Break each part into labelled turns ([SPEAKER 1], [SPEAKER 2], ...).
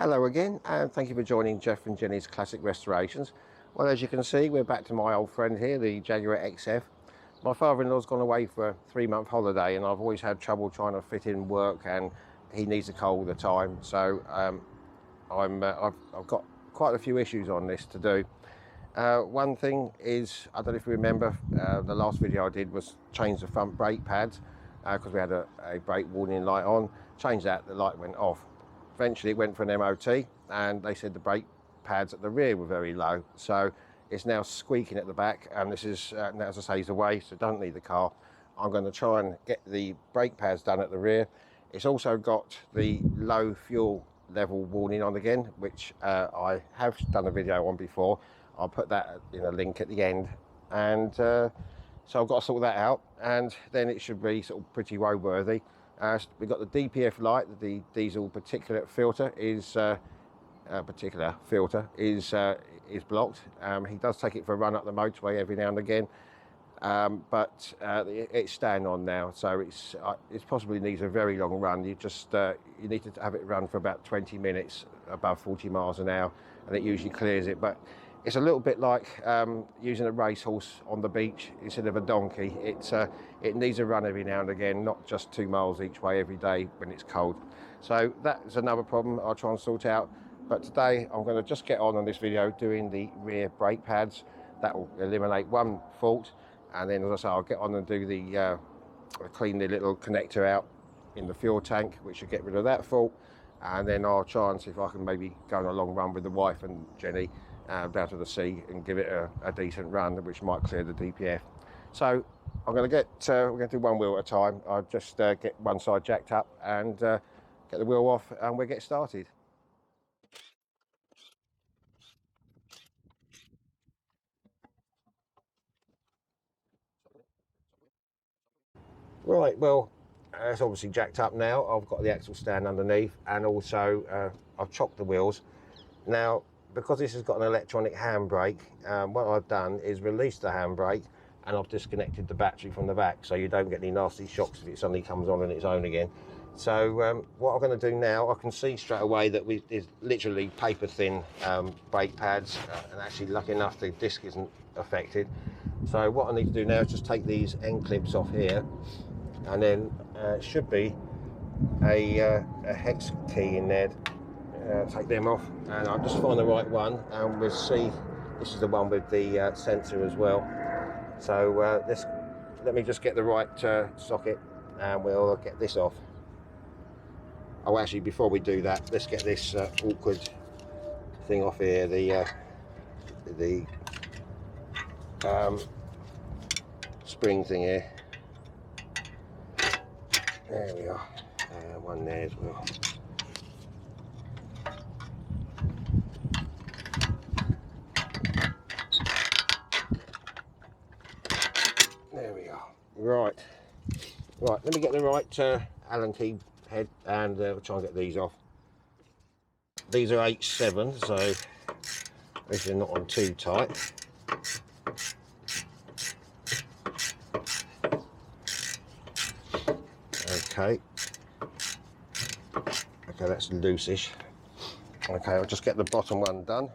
[SPEAKER 1] Hello again, and thank you for joining Jeff and Jenny's Classic Restorations. Well, as you can see, we're back to my old friend here, the Jaguar XF. My father-in-law's gone away for a 3-month holiday, and I've always had trouble trying to fit in work, and he needs a car all the time. So I've got quite a few issues on this to do. One thing is, I don't know if you remember, the last video I did was change the front brake pads because we had a brake warning light on. Changed that, the light went off. Eventually it went for an MOT, and they said the brake pads at the rear were very low, so it's now squeaking at the back, and this is now, as I say, he's away, so don't need the car. I'm going to try and get the brake pads done at the rear. It's also got the low fuel level warning on again, which I have done a video on before. I'll put that in a link at the end, and so I've got to sort that out, and then it should be sort of pretty roadworthy. We've got the DPF light, the diesel particulate filter is blocked. He does take it for a run up the motorway every now and again, but it's staying on now, so it possibly needs a very long run. You need to have it run for about 20 minutes above 40 miles an hour, and it usually clears it. But it's a little bit like using a racehorse on the beach instead of a donkey. It needs a run every now and again, not just 2 miles each way every day when it's cold. So that's another problem I'll try and sort out. But today I'm going to just get on this video doing the rear brake pads. That will eliminate one fault, and then, as I say, I'll get on and do the clean the little connector out in the fuel tank, which should get rid of that fault. And then I'll try and see if I can maybe go on a long run with the wife and Jenny down to the sea and give it a decent run, which might clear the DPF. So I'm going to we're going to do one wheel at a time. I'll just get one side jacked up and get the wheel off, and we'll get started. Right, well, it's obviously jacked up now. I've got the axle stand underneath, and also I've chocked the wheels. Now, because this has got an electronic handbrake, what I've done is released the handbrake, and I've disconnected the battery from the back, so you don't get any nasty shocks if it suddenly comes on its own again. So what I'm going to do now, I can see straight away that there's literally paper thin brake pads, and actually lucky enough the disc isn't affected. So what I need to do now is just take these end clips off here, and then it should be a hex key in there. Take them off, and I'll just find the right one, and we'll see. This is the one with the sensor as well. So let me just get the right socket, and we'll get this off. Oh, actually, before we do that, let's get this awkward thing off here. The spring thing here. There we are. One there as well. There we are. Right, let me get the right Allen key head, and we'll try and get these off. These are H7, so at least they're not on too tight. Okay, that's loosish. Okay, I'll just get the bottom one done.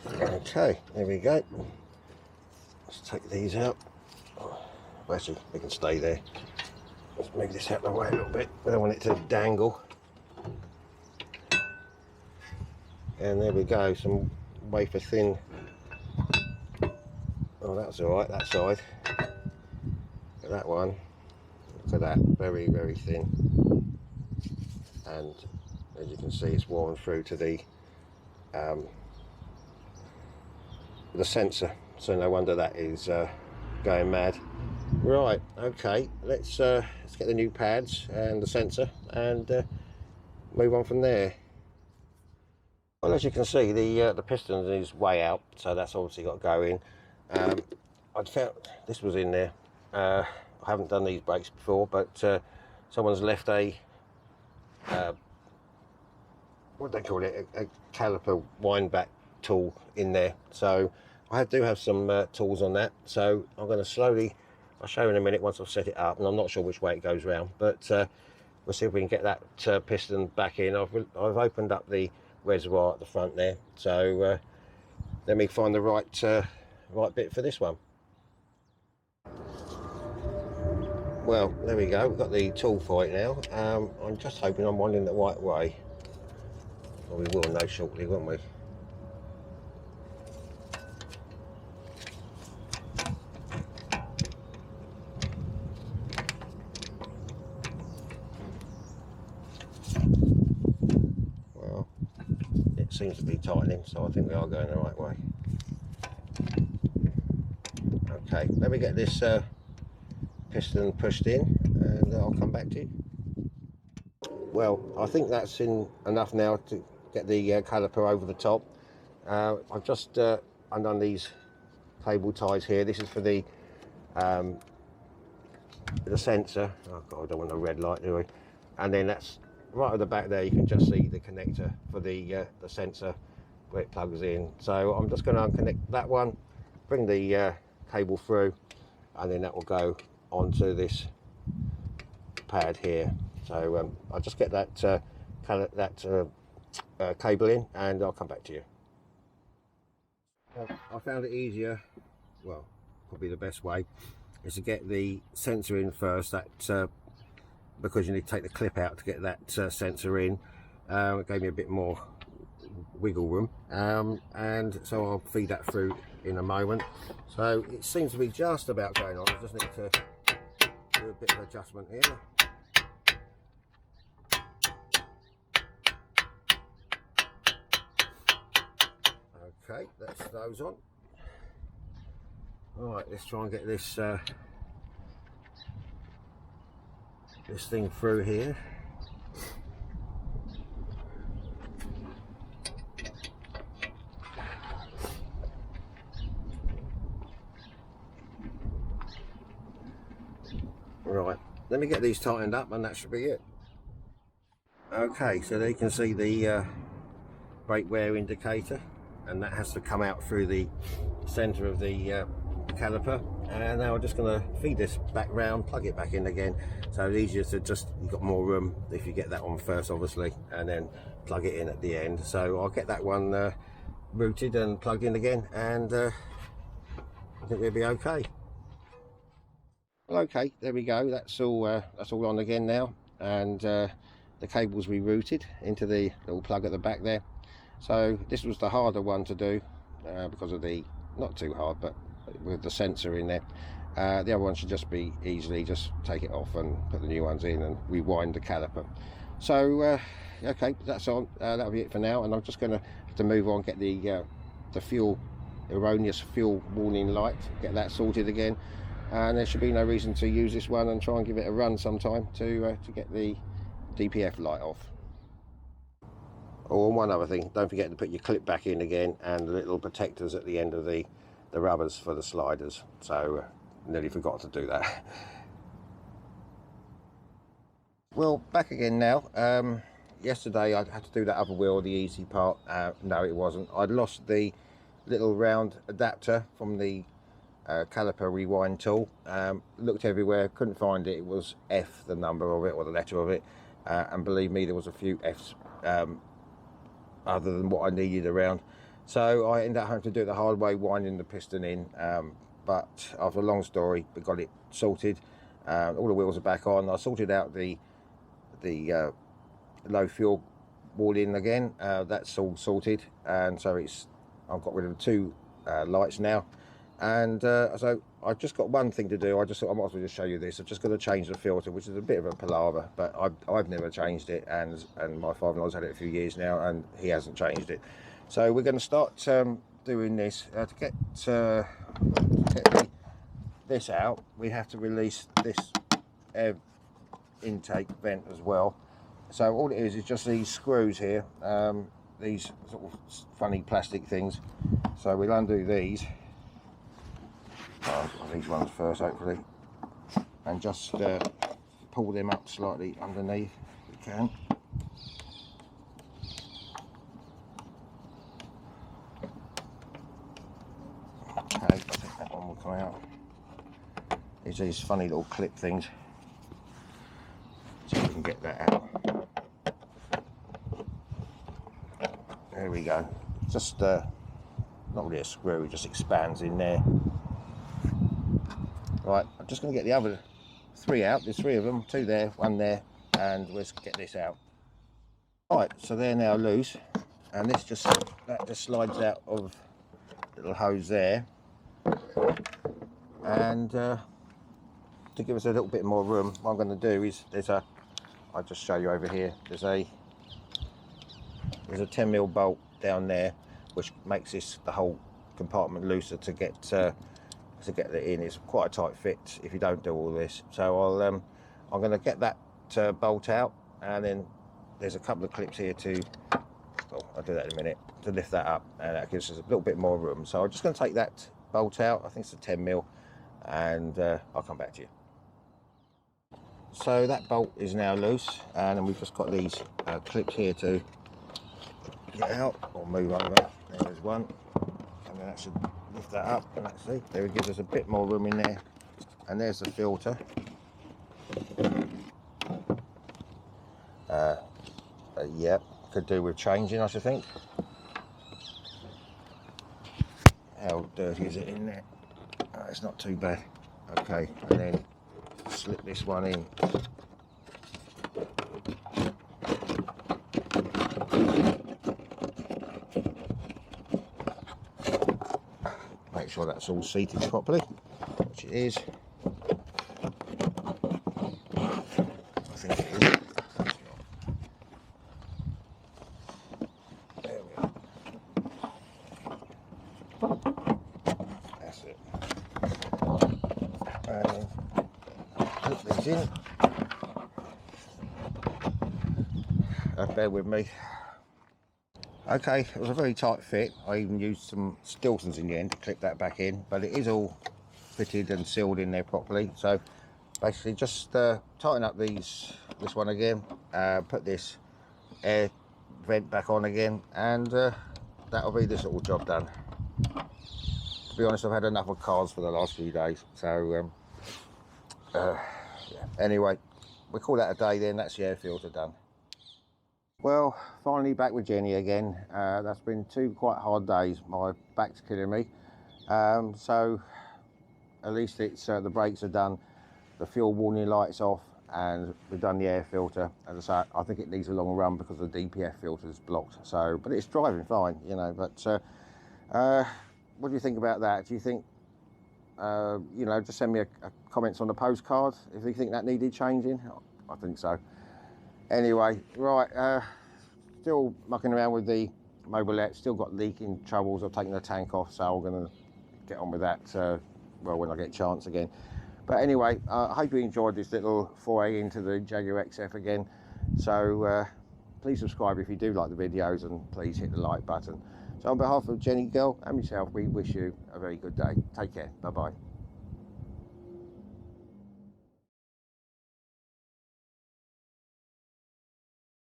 [SPEAKER 1] Okay, there we go. Let's take these out. Well, actually, they can stay there. Let's move this out of the way a little bit. I don't want it to dangle. And there we go, some wafer thin. Oh, that's all right, that side. Look at that one. Look at that, very, very thin. And as you can see, it's worn through to the sensor. So no wonder that is going mad. Right, okay, let's get the new pads and the sensor and move on from there. Well, as you can see, the piston is way out, so that's obviously got to go in. I'd felt this was in there. I haven't done these brakes before, but someone's left a what do they call it? A caliper wind back tool in there. So I do have some tools on that, so I'm going to slowly, I'll show you in a minute once I've set it up, and I'm not sure which way it goes round, but we'll see if we can get that piston back in. I've opened up the reservoir at the front there, so let me find the right right bit for this one. Well, there we go, we've got the tool for it now. I'm just hoping I'm winding the right way. Well, we will know shortly, won't we? Well, it seems to be tightening, so I think we are going the right way. Okay, let me get this piston pushed in and I'll come back to you. Well, I think that's enough now to get the caliper over the top. I've just undone these cable ties here. This is for the sensor. Oh God, I don't want a red light, do we? And then that's right at the back there. You can just see the connector for the sensor where it plugs in. So I'm just going to unconnect that one, bring the cable through, and then that will go onto this pad here. So I'll just get that cable in and I'll come back to you. I found it easier, well, probably the best way is to get the sensor in first, because you need to take the clip out to get that sensor in. It gave me a bit more wiggle room, and so I'll feed that through in a moment. So it seems to be just about going on. I just need to do a bit of adjustment here. Okay, that's those on. All right, let's try and get this this thing through here. Right, let me get these tightened up and that should be it. Okay, so there you can see the brake wear indicator, and that has to come out through the center of the caliper. And now I'm just going to feed this back round, plug it back in again. So it's easier to just, you've got more room if you get that on first obviously, and then plug it in at the end. So I'll get that one routed and plugged in again, and I think we'll be okay. Well, okay, there we go. That's all on again now, and the cable's rerouted into the little plug at the back there. So this was the harder one to do because of the, not too hard, but with the sensor in there. The other one should just be easily, just take it off and put the new ones in and rewind the caliper. So okay, that's on. That'll be it for now, and I'm just going to have to move on, get the erroneous fuel warning light, get that sorted again, and there should be no reason to use this one, and try and give it a run sometime to get the DPF light off. Oh, and one other thing, don't forget to put your clip back in again, and the little protectors at the end of the rubbers for the sliders. So nearly forgot to do that. Well, back again now. Yesterday I had to do that other wheel, the easy part. No, it wasn't. I'd lost the little round adapter from the caliper rewind tool. Looked everywhere, couldn't find it. It was F, the number of it, or the letter of it, and believe me, there was a few F's other than what I needed around. So I ended up having to do it the hard way, winding the piston in, but after a long story, we got it sorted. All the wheels are back on. I sorted out the low fuel wall in again. That's all sorted, and so I've got rid of the two lights now. And so I've just got one thing to do. I just thought I might as well just show you this. I've just got to change the filter, which is a bit of a palaver, but I've never changed it, and my father-in-law's had it a few years now, and he hasn't changed it. So we're going to start doing this. To get this out, we have to release this air intake vent as well. So all it is just these screws here, these sort of funny plastic things. So we'll undo these. These ones first, hopefully, and just pull them up slightly underneath if you can. come out is these funny little clip things. So we can get that out. There we go. Just not really a screw, it just expands in there. Right, I'm just going to get the other 3 out. There's 3 of them, 2 there, 1 there, and let's get this out. Right, so they're now loose, and that just slides out of the little hose there, and to give us a little bit more room, what I'm going to do is I'll just show you over here. There's a 10mm bolt down there, which makes the whole compartment looser to get it in. It's quite a tight fit if you don't do all this. So I'm going to get that bolt out, and then there's a couple of clips here I'll do that in a minute, to lift that up, and that gives us a little bit more room. So I'm just going to take that bolt out. I think it's a 10mm, and I'll come back to you. So that bolt is now loose, and then we've just got these clips here to get out or move over. There's one, and then that should lift that up, and that's it. There, it gives us a bit more room in there. And there's the filter. Yeah, could do with changing, I should think. How dirty is it in there? Oh, it's not too bad. Okay, and then slip this one in. Make sure that's all seated properly, which it is. I think it is. There we are. That's it. And put these in. Bear with me. Okay, it was a very tight fit. I even used some Stiltons in the end to clip that back in, but it is all fitted and sealed in there properly. So basically just tighten up this one again, put this air vent back on again, and that'll be this little job done. To be honest, I've had enough of cars for the last few days, so yeah. Anyway, we call that a day then. That's the air filter done. Well, finally back with Jenny again. That's been 2 quite hard days. My back's killing me. So at least it's the brakes are done, the fuel warning light's off, and we've done the air filter. As I say, I think it needs a long run because the DPF filter is blocked. So, but it's driving fine, you know. But what do you think about that? Do you think, you know, just send me a comments on the postcard if you think that needed changing? I think so. Anyway, right, still mucking around with the mobilette, still got leaking troubles. I've taken the tank off, so I'm going to get on with that, well, when I get a chance again. But anyway, I hope you enjoyed this little foray into the Jaguar XF again. So please subscribe if you do like the videos, and please hit the like button. So on behalf of Jenny Girl and myself, we wish you a very good day. Take care. Bye-bye.